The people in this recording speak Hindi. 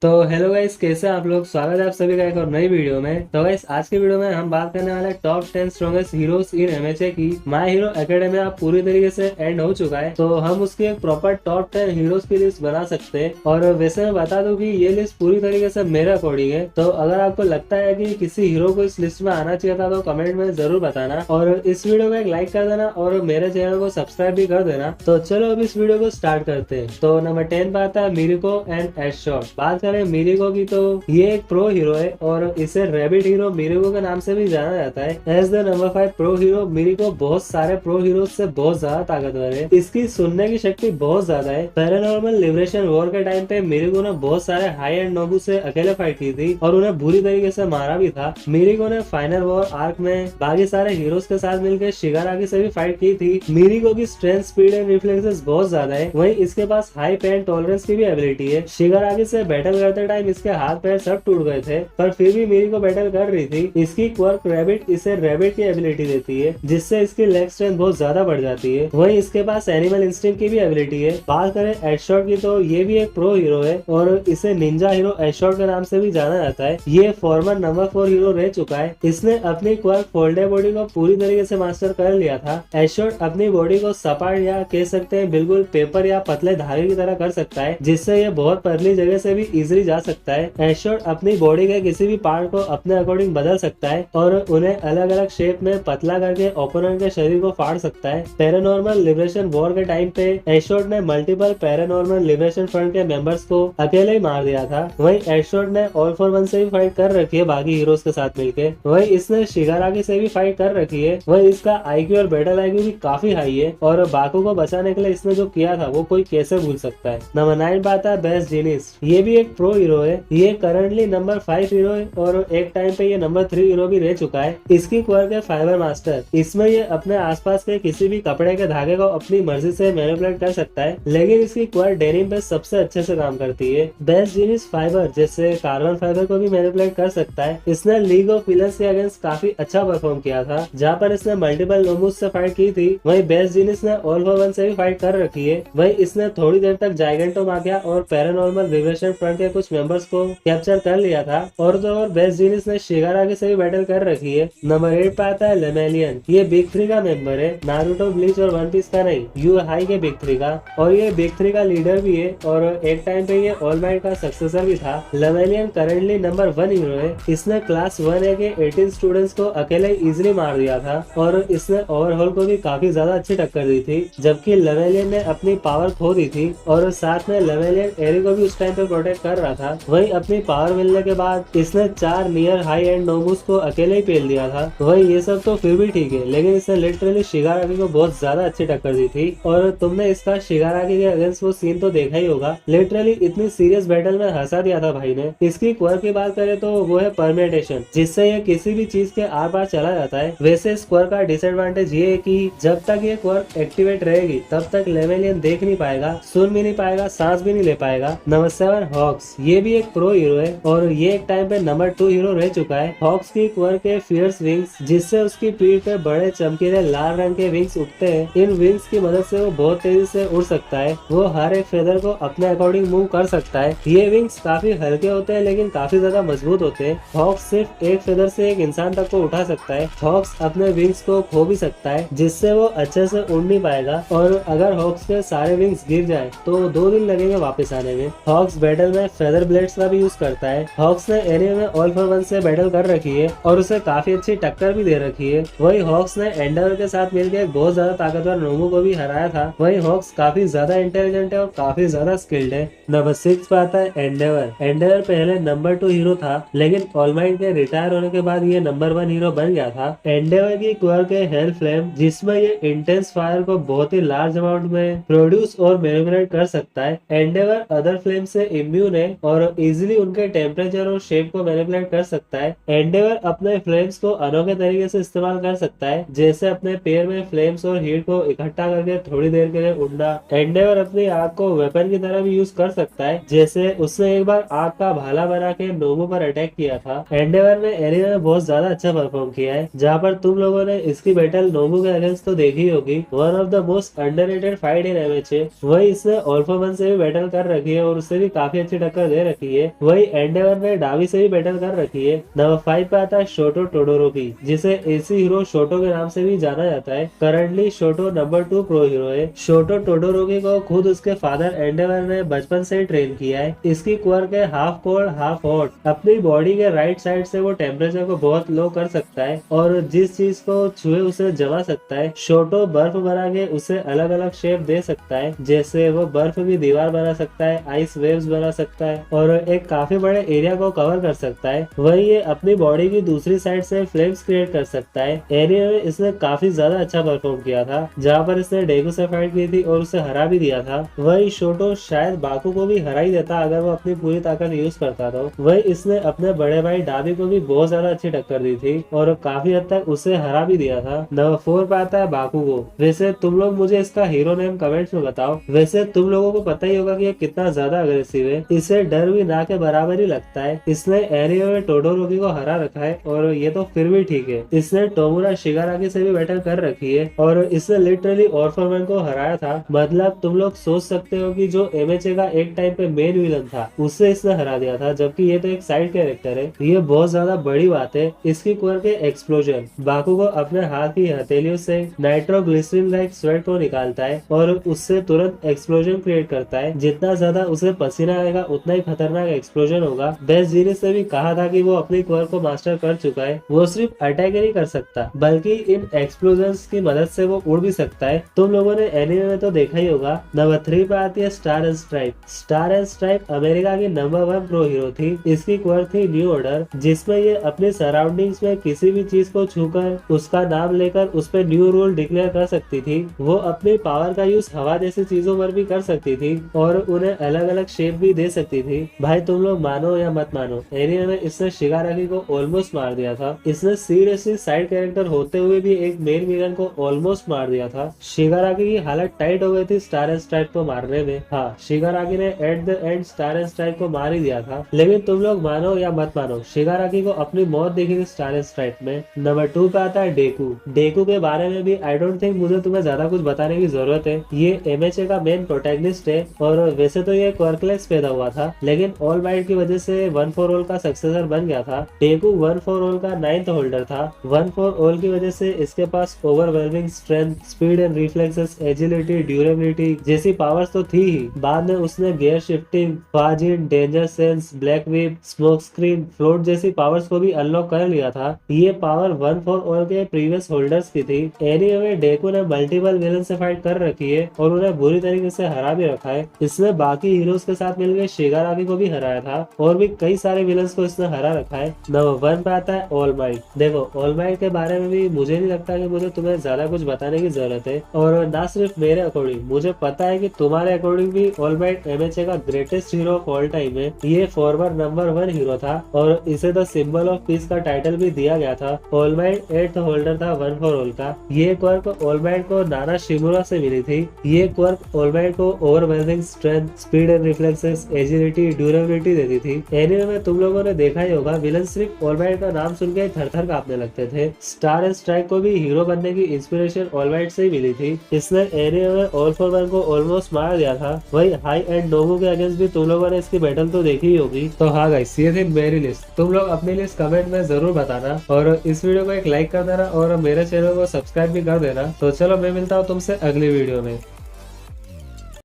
तो हेलो गाइस, कैसे हैं आप लोग। स्वागत है आप सभी का एक और नई वीडियो में। तो गाइस, आज की वीडियो में हम बात करने वाले हैं top 10 strongest heroes in MHA की। माय हीरो एकेडमिया पूरी तरीके से एंड हो चुका है, तो हम उसकी एक प्रॉपर टॉप 10 हीरोज की लिस्ट बना सकते हैं। और वैसे मैं बता दूं कि ये लिस्ट पूरी तरीके से मेरे अकॉर्डिंग है। तो अगर आपको लगता है कि किसी हीरो को इस लिस्ट में आना चाहिए था तो कमेंट में जरूर बताना, और इस वीडियो को एक लाइक कर देना और मेरे चैनल को सब्सक्राइब भी कर देना। तो चलो अब इस वीडियो को स्टार्ट करते हैं। तो नंबर 10 पे आता है मिरिको एंड एशॉट। बात करें मिरिको की, तो ये एक प्रो हीरो है और इसे रैबिट हीरो मिरिको के नाम से भी जाना जाता है। As the number 5 pro hero, मिरिको बहुत सारे प्रो हीरो से बहुत ज्यादा ताकतवर है। इसकी सुनने की शक्ति बहुत ज्यादा है। पैरानॉर्मल लिबरेशन वॉर के टाइम पे मिरिको ने बहुत सारे हाई एंड नोबू से अकेले फाइट की थी और उन्हें बुरी तरीके से मारा भी था। मिरिको ने फाइनल वॉर आर्क में बाकी सारे हीरोज के साथ मिलकर शिगारागी से भी फाइट की थी। मिरिको की स्ट्रेंथ, स्पीड एंड रिफ्लेक्सेस बहुत ज्यादा है। वहीं इसके पास हाई पेन टॉलरेंस की भी एबिलिटी है। शिगारागी से बैटल करते टाइम इसके हाथ पैर सब टूट गए थे, पर फिर भी मिरिको बैटल कर रही थी। इसकी क्वर्क रैबिट इसे रैबिट की एबिलिटी देती है, जिससे इसकी लेग स्ट्रेंथ बहुत ज्यादा बढ़ जाती है। वहीं इसके पास एनिमल इंस्टिंक्ट की भी एबिलिटी है। बात करें एशॉट की, तो ये भी एक प्रो हीरो है और इसे निंजा हीरो एशॉट के नाम से भी जाना जाता है। ये फॉर्मर नंबर 4 हीरो रह चुका है। इसने अपनी क्वर्क फोल्डेड बॉडी को पूरी तरीके से मास्टर कर लिया था। एशॉट अपनी बॉडी को सपाट या कह सकते हैं बिल्कुल पेपर या पतले धागे की तरह कर सकता है, जिससे ये बहुत पतली जगह से भी इजिली जा सकता है। एशॉट अपनी बॉडी के किसी भी पार्ट को अपने अकॉर्डिंग बदल सकता है और उन्हें अलग अलग शेप में पतला करके ओपोनेंट के शरीर को फाड़ सकता है। पैरानॉर्मल लिबरेशन वॉर के टाइम पे एशॉट ने मल्टीपल पैरानॉर्मल लिबरेशन फ्रंट के मेंबर्स को अकेले ही मार दिया था। वहीं एशॉट ने ऑल फॉर वन से भी फाइट कर रखी है बाकी हीरोज के साथ मिलकर। वहीं इसने शिगारागी से भी फाइट कर रखी है। वहीं इसका आईक्यू और बैटल आईक्यू भी काफी हाई है और बाकू को बचाने के लिए इसने जो किया था वो कोई कैसे भूल सकता है। नंबर 9 बात है बेस्ट जीनिस। ये भी एक प्रो हीरो है। ये करंटली नंबर 5 हीरो है और एक टाइम पे ये नंबर 3 हीरो भी रह चुका है। इसकी क्वर्क है फाइबर मास्टर। इसमें ये अपने आसपास के किसी भी कपड़े के धागे को अपनी मर्जी से मैनिपुलेट कर सकता है, लेकिन इसकी क्वर्क डेनिम पे सबसे अच्छे से काम करती है। बेस्ट जीनिस फाइबर जैसे कार्बन फाइबर को भी मैनिपुलेट कर सकता है। इसने लीग ऑफ विलन्स के अगेंस्ट काफी अच्छा परफॉर्म किया था, जहाँ पर इसने मल्टीपल नोमूस से फाइट की थी। वहीं बेस्ट जीनिस ने ऑल फॉर वन से भी फाइट कर रखी है। वहीं इसने थोड़ी देर तक जाइगेंटोमाकिया और पैरानॉर्मल विब्रेशन फ्रंट के कुछ मेंबर्स को कैप्चर कर लिया था। और तो और बेस्ट जीनिस ने शिगारागी से भी बैटल कर रखी है। नंबर 8 पे आता है लेमेलियन। ये बिग 3 का मेंबर है, नारुतो, ब्लीच और वन पीस का नहीं, यू हाई के बिग 3 का। और ये बिग 3 का लीडर भी है और एक टाइम पे ये ऑल माइट का सक्सेसर भी था। लेमेलियन करंटली नंबर 1 हीरो है। इसने क्लास 1A के 18 स्टूडेंट्स को अकेले इजिली मार दिया था और इसने ओवरहॉल को भी काफी ज्यादा अच्छी टक्कर दी थी, जबकि लेमेलियन ने अपनी पावर खो दी थी और साथ में लेमेलियन एरी को भी उस टाइम पे प्रोटेक्ट कर रहा था। वहीं अपनी पावर मिलने के बाद इसने 4 नियर हाई एंड नोबूस को अकेले ही पेल दिया था। वहीं ये सब तो फिर भी ठीक है, लेकिन इसने लिटरली शिगारागी को बहुत ज्यादा अच्छी टक्कर दी थी। और तुमने इसका शिगारागी के अगेंस्ट वो सीन तो देखा ही होगा। लिटरली इतनी सीरियस बैटल में हंसा दिया था भाई ने। इसकी क्वर्क की बात करें तो वो है परमेटेशन, जिससे ये किसी भी चीज के आर पार चला जाता है। वैसे इस क्वर्क का डिसएडवांटेज ये है कि जब तक ये क्वर्क एक्टिवेट रहेगी तब तक लेमेलियन देख नहीं पाएगा, सुन भी नहीं पाएगा, सांस भी नहीं ले पाएगा। Number 7 hawks. ये भी एक प्रो हीरो है और ये एक टाइम पे नंबर 2 हीरो रह चुका है। हॉक्स की क्वर्क है फियर्स विंग्स, जिससे उसकी पीठ पे बड़े चमकीले लाल रंग के विंग्स उगते हैं। इन विंग्स की मदद से वो बहुत तेजी से उड़ सकता है। वो हर एक फेदर को अपने अकॉर्डिंग मूव कर सकता है। ये विंग्स काफी हल्के होते हैं लेकिन काफी ज्यादा मजबूत होते हैं। हॉक्स सिर्फ एक फेदर से एक इंसान तक को उठा सकता है। हॉक्स अपने विंग्स को खो भी सकता है, जिससे वो अच्छे से उड़ नहीं पाएगा और अगर हॉक्स के सारे विंग्स गिर जाए तो 2 दिन लगेंगे वापस आने में। हॉक्स बैटल में फेदर ब्लेड्स का भी यूज करता है। हॉक्स ने एनिमे में ऑल फॉर वन से बैटल कर रखी है और उसे काफी अच्छी टक्कर भी दे रखी है। वही हॉक्स ने एंडेवर के साथ मिलकर बहुत ज्यादा ताकतवर नोमू को भी हराया था। वही हॉक्स काफी ज्यादा इंटेलिजेंट है और काफी ज्यादा स्किल्ड है। नंबर 6 पे आता है एंडेवर। एंडेवर पहले नंबर 2 हीरो था, लेकिन ऑलमाइट के रिटायर होने के बाद ये नंबर 1 हीरो बन गया था। एंडेवर की क्वर्क है हेल फ्लेम, जिसमें ये इंटेंस फायर को बहुत ही लार्ज अमाउंट में प्रोड्यूस और मैनिपुलेट कर सकता है। एंडेवर अदर फ्लेम से इम्यून है और इजिली उनके टेम्परेचर और शेप को मैनिपुलेट कर सकता है। एंडेवर अपने फ्लेम्स को अनोखे तरीके से इस्तेमाल कर सकता है, जैसे अपने पैर में फ्लेम्स और हीट को इकट्ठा करके थोड़ी देर के लिए उड़ना। एंडेवर अपनी आग को वेपन की तरह भी यूज कर सकता है, जैसे उसने एक बार आग का भाला बना के नोमो पर अटैक किया था। एंडेवर ने एनिमे में बहुत ज्यादा अच्छा परफॉर्म किया है, जहाँ पर तुम लोगों ने इसकी बैटल नोमो के अगेंस्ट तो देखी होगी। One of the most underrated fight in MHA. वही इसने ऑल फॉर वन से भी बैटल कर रखी है और उससे भी काफी अच्छी टक्कर दे रखी है, वही एंडेवर ने डावी से भी बैटल कर रखी है। नंबर 5 पे आता है शोटो टोडोरोकी, जिसे एसी हीरो शोटो के नाम से भी जाना जाता है। करंटली शोटो नंबर 2 प्रो हीरो है। शोटो टोडोरोकी को खुद उसके फादर एंडेवर ने बचपन से ही ट्रेन किया है। इसकी क्वर्क है हाफ कोल्ड हाफ हॉट। अपनी बॉडी के राइट साइड से वो टेम्परेचर को बहुत लो कर सकता है और जिस चीज को छुए उसे जमा सकता है। शोटो बर्फ बना के उसे अलग अलग शेप दे सकता है, जैसे वो बर्फ की दीवार बना सकता है, आइस वेव्स बना सकता है और एक काफी बड़े एरिया को कवर कर सकता है। वही ये अपनी बॉडी की दूसरी साइड से फ्लेम्स क्रिएट कर सकता है। एरिया में इसने काफी ज्यादा अच्छा परफॉर्म किया था, जहाँ पर इसने डेगू से फाइट की थी और उसे हरा भी दिया था। वही शोटो शायद बाकू को भी हरा ही देता अगर वो अपनी पूरी ताकत यूज करता तो। वही इसने अपने बड़े भाई डाबी को भी बहुत ज्यादा अच्छी टक्कर दी थी और काफी हद तक उसे हरा भी दिया था। नंबर 4 पे आता है बाकुगो। वैसे तुम लोग मुझे इसका हीरो नेम कमेंट्स में बताओ। वैसे तुम लोगों को पता ही होगा कि ये कितना ज्यादा अग्रेसिव है, इसे डर भी ना के बराबर ही लगता है। इसने एरिया में टोडोरोकी को हरा रखा है और ये तो फिर भी ठीक है। इसने टोमुरा शिगाराकी से भी बैटल कर रखी है और इसने लिटरली ऑर्फरमैन को हराया था। मतलब तुम लोग सोच सकते हो कि जो एमएचए का एक टाइम पे मेन विलन था उससे इसने हरा दिया था, जबकि ये तो एक साइड कैरेक्टर है। ये बहुत ज्यादा बड़ी बात है। इसकी क्वर्क है एक्सप्लोजन। बाकुगो अपने हाथ की हथेलियों से नाइट्रोग्लिसरीन लाइक स्वेट को निकालता है और उससे तुरंत एक्सप्लोजन क्रिएट करता है। जितना ज्यादा उसे पसीना आएगा उतना ही खतरनाक एक्सप्लोजन होगा। बेस्ट जीनियस ने भी कहा था कि वो अपनी क्वर्क को मास्टर कर चुका है। वो सिर्फ अटैक ही नहीं कर सकता बल्कि इन एक्सप्लोजन्स की मदद से वो उड़ भी सकता है। तुम लोगों ने एनिमे में तो देखा ही होगा। नंबर 3 पे आती है star and stripe. Star and stripe America की नंबर 1 प्रो हीरो थी। इसकी क्वर्क थी न्यू ऑर्डर, जिसमें ये अपने सराउंडिंग्स में किसी भी चीज को छूकर उसका नाम लेकर उस पर न्यू रूल डिक्लेयर कर सकती थी। वो अपनी पावर का यूज हवा जैसी चीजों पर भी कर सकती थी और उन्हें अलग अलग शेप भी दे सकती थी। भाई तुम लोग मानो या मत मानो, एरिया में इसने शिगाराकी को ऑलमोस्ट मार दिया था। इसने सीरियसली साइड कैरेक्टर होते हुए भी एक मेन विलन को ऑलमोस्ट मार दिया था। शिगाराकी की हालत टाइट हो गई थी स्टार एंड स्ट्राइप को मारने में। हाँ, शिगाराकी ने at the end star and stripe को मार ही दिया था। लेकिन तुम लोग मानो या मत मानो, शिगाराकी को अपनी मौत देखी थी स्टार एंड स्ट्राइप में। नंबर 2 पे आता है डेकू। डेकू के बारे में भी आई डोंट थिंक मुझे तुम्हें ज्यादा कुछ बताने की जरूरत है। ये एमएचए का मेन प्रोटैगनिस्ट है और वैसे तो ये क्वर्कलेस पैदा हुआ था, लेकिन ऑल माइट की वजह से वन फॉर ऑल का सक्सेसर बन गया था। डेकू वन फॉर ऑल का 9th होल्डर था। वन फॉर ऑल की वजह से इसके पास overwhelming strength, speed and reflexes, agility, durability जैसी पावर्स तो थी ही। बाद में उसने gear shifting, Fa Jin, danger sense, black wave, smoke screen, float जैसी पावर्स को भी अनलॉक कर लिया था। ये पावर वन फॉर ऑल के प्रीवियस होल्डर्स की थी। एनिमे में डेकू ने मल्टीपल विलन से फाइट कर रखी है और उन्हें बुरी तरीके से हरा भी रखा है। इसने बाकी हीरोज के साथ मिलकर शिगाराकी को भी हराया था और भी कई सारे विलन्स को इसने हरा रखा है। नंबर 1 पे आता है ऑल माइट। देखो, ऑल माइट के बारे में भी मुझे नहीं लगता कि मुझे तुम्हें ज्यादा कुछ बताने की जरूरत है और ना सिर्फ मेरे अकॉर्डिंग, मुझे पता है कि तुम्हारे अकॉर्डिंग भी ऑल माइट एमएचए का greatest hero of all time है। ये फॉरवर्ड नंबर 1 हीरो था और इसे द सिंबल ऑफ पीस का टाइटल भी दिया गया था। ऑल माइट 8th होल्डर था वन फॉर ऑल का। ये क्वर्क ऑल माइट को नाना शिमुरा से मिली थी। ये क्वर्क ऑल माइट को overwhelming strength, speed and reflexes, agility, durability देती थी। एनिमे में तुम लोगों ने देखा ही होगा, विलन सिर्फ ऑल माइट का नाम सुन के थर-थर कांपने लगते थे। स्टार एंड स्ट्राइक को भी हीरो बनने की इंस्पिरेशन ऑल माइट से ही मिली थी। इसने एनिमे में ऑल फॉर वन को ऑलमोस्ट मार दिया था। वही हाई एंड नोमो के अगेंस्ट भी तुम लोगों ने इसकी बैटल तो देखी ही होगी। तो हाँ गाइस, ये थी मेरी लिस्ट। तुम लोग अपनी लिस्ट कमेंट में जरूर बताना और इस वीडियो को एक लाइक कर देना और मेरे चैनल को सब्सक्राइब भी कर देना। तो चलो, मैं मिलता हूँ तुमसे अगली वीडियो में।